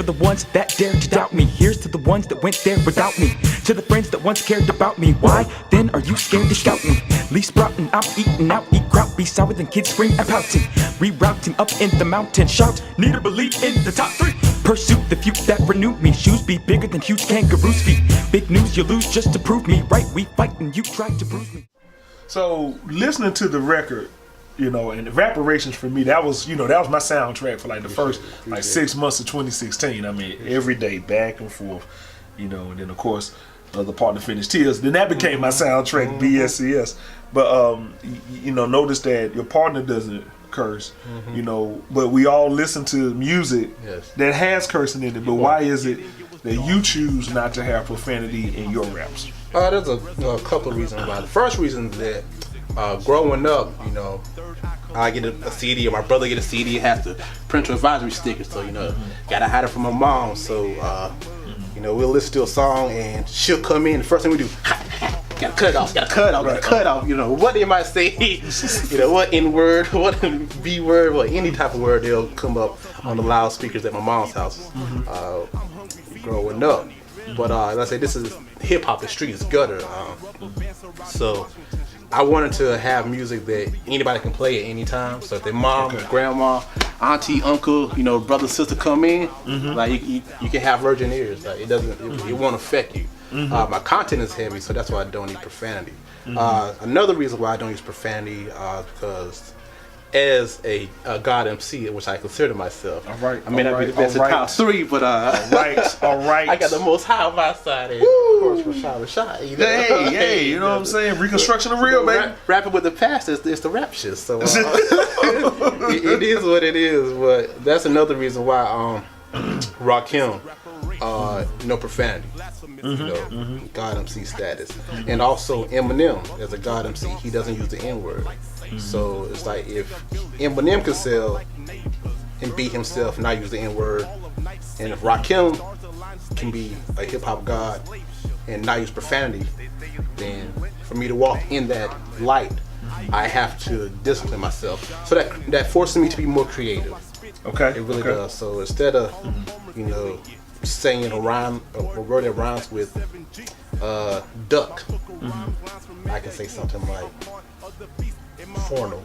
for the ones that dare to doubt me. Here's to the ones that went there without me. To the friends that once cared about me. Why then are you scared to scout me? Leaf sprouting, I'm eating out, eat kraut, be sour than kids scream and pouting. Rerouting up in the mountain, shout, need to believe in the top 3. Pursue the few that renewed me. Shoes be bigger than huge kangaroo's feet. Big news you lose just to prove me right. We fight and you try to bruise me. So listening to the record, you know, and Evaporations for me, that was, you know, that was my soundtrack for like the first like 6 months of 2016. I mean, every day back and forth, you know, and then of course the part to finish Tears. Then that became my soundtrack, BSCS. But you know, notice that your partner doesn't curse, you know, but we all listen to music that has cursing in it. But why is it that you choose not to have profanity in your raps? There's a couple of reasons why. The first reason is that growing up, you know, I get a CD or my brother get a CD, it has the parental advisory sticker, so you know, gotta hide it from my mom. So you know, we'll listen to a song and she'll come in. The first thing we do, gotta cut it off, gotta cut it off, gotta cut it off. You know, what they might say, you know, what N word, what B word, what any type of word they'll come up on the loudspeakers at my mom's house. Growing up, but like I say, this is hip hop. The street is gutter. So I wanted to have music that anybody can play at any time. So if their mom, grandma, auntie, uncle, you know, brother, sister come in, like you can have virgin ears. Like it won't affect you. My content is heavy, so that's why I don't need profanity. Another reason why I don't use profanity is because as a God MC, which I consider myself, I may not be the best in top 3, but all right, I got the most high on my side. And of course, Rashad, you know? Hey, you know what I'm saying? Reconstruction of real, baby. Rapping with the past is the rap shit. So it is what it is. But that's another reason why Rakim, no profanity, you know, God MC status, and also Eminem as a God MC, he doesn't use the N word. So it's like if Eminem could sell and beat himself and not use the N word, and if Rakim can be a hip hop god and not use profanity, then for me to walk in that light, I have to discipline myself. So that forces me to be more creative. Okay. It really does. So instead of you know, saying a rhyme, a word that rhymes with duck, I can say something like forno.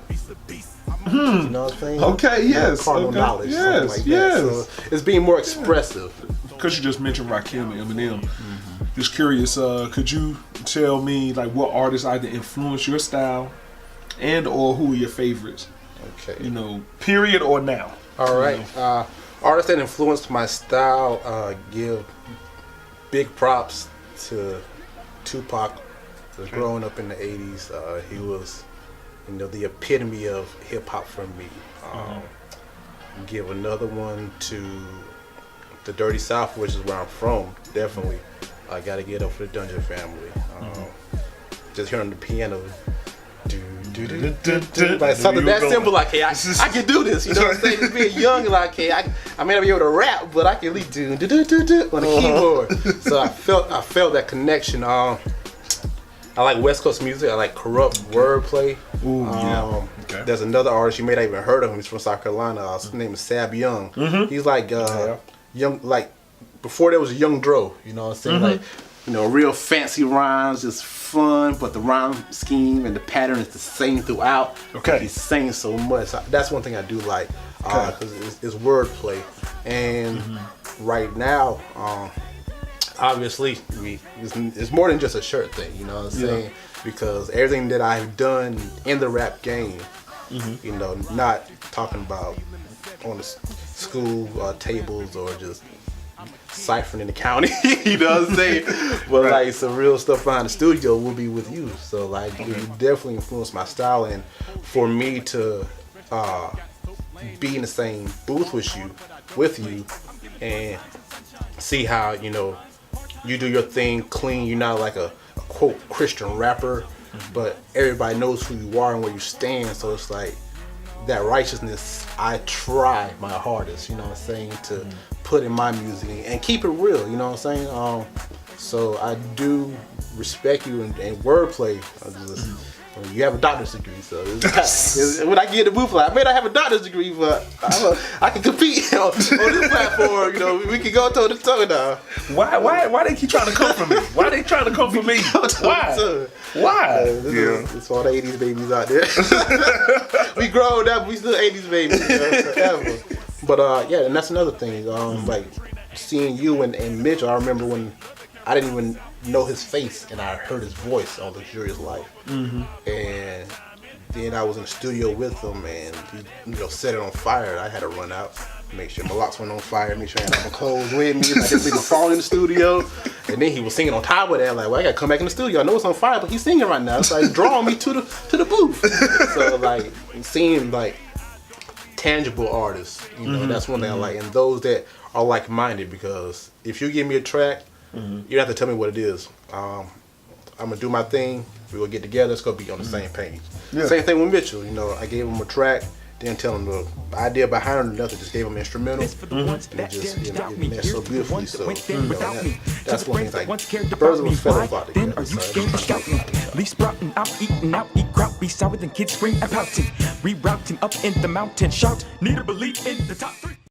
You know what I'm saying? Okay, yes. Carnal knowledge, something like that. So it's being more expressive. Because you just mentioned Rakim and Eminem, just curious, could you tell me like what artists either influence your style and or who are your favorites? Okay. You know, period or now? All right. Artists that influenced my style, give big props to Tupac. Growing up in the 80s, he was, you know, the epitome of hip hop for me. Give another one to the Dirty South, which is where I'm from. Definitely, I got to get up for the Dungeon Family. Just hearing the piano, like something that simple, like, hey, I can do this. You know what I'm saying? Just being young, like, hey, I may not be able to rap, but I can at least do on the keyboard. So I felt that connection. I like West Coast music. I like corrupt wordplay. There's another artist you may not even heard of him. He's from South Carolina. His name is Sab Young. He's like young, like before there was a Young Dro. You know what I'm saying? Like, you know, real fancy rhymes, just fun, but the rhyme scheme and the pattern is the same throughout. Okay. He's saying so much. That's one thing I do like, because it's wordplay. And right now, obviously, it's more than just a shirt thing, you know what I'm saying? Because everything that I've done in the rap game, you know, not talking about on the school tables or just ciphering in the county, you know what I'm saying? But like some real stuff behind the studio will be with you. So like, you definitely influenced my style, and for me to be in the same booth with you, and see how, you know, you do your thing clean. You're not like a quote Christian rapper, but everybody knows who you are and where you stand. So it's like that righteousness, I try my hardest, you know what I'm saying, to put in my music and keep it real, you know what I'm saying? So I do respect you and wordplay. You have a doctor's degree, so when I get in the booth, like, I may not have a doctor's degree, but I can compete on this platform. You know, we can go toe to toe now. Why they keep trying to come for me? Why they trying to come for me? Why? It's all the 80s babies out there. We grown up, we still 80s babies, forever. But yeah, and that's another thing. Like seeing you and Mitch, I remember when I didn't even know his face and I heard his voice on Luxurious Life. And then I was in the studio with him and he set it on fire. I had to run out, make sure my locks went on fire, make sure I had all my clothes with me, I didn't leave my phone in the studio. And then he was singing on top of that, like, well, I gotta come back in the studio. I know it's on fire, but he's singing right now. So it's drawing me to the booth. So like seeing like tangible artists, that's one thing I like. And those that are like-minded, because if you give me a track, you don't have to tell me what it is. I'm gonna do my thing. We're gonna get together. It's gonna be on the same page. Yeah. Same thing with Mitchell. I gave him a track. Didn't tell him the idea behind it or nothing. Just gave him instrumental. And it just it so beautifully. So that's one thing. Like birds of a feather flock together. Then are you scared to scout me? Leaf sprouting out, eating out, eat kraut, be sour than kids scream and pouting. Rerouting up in the mountain, shout, need a belief in the top 3.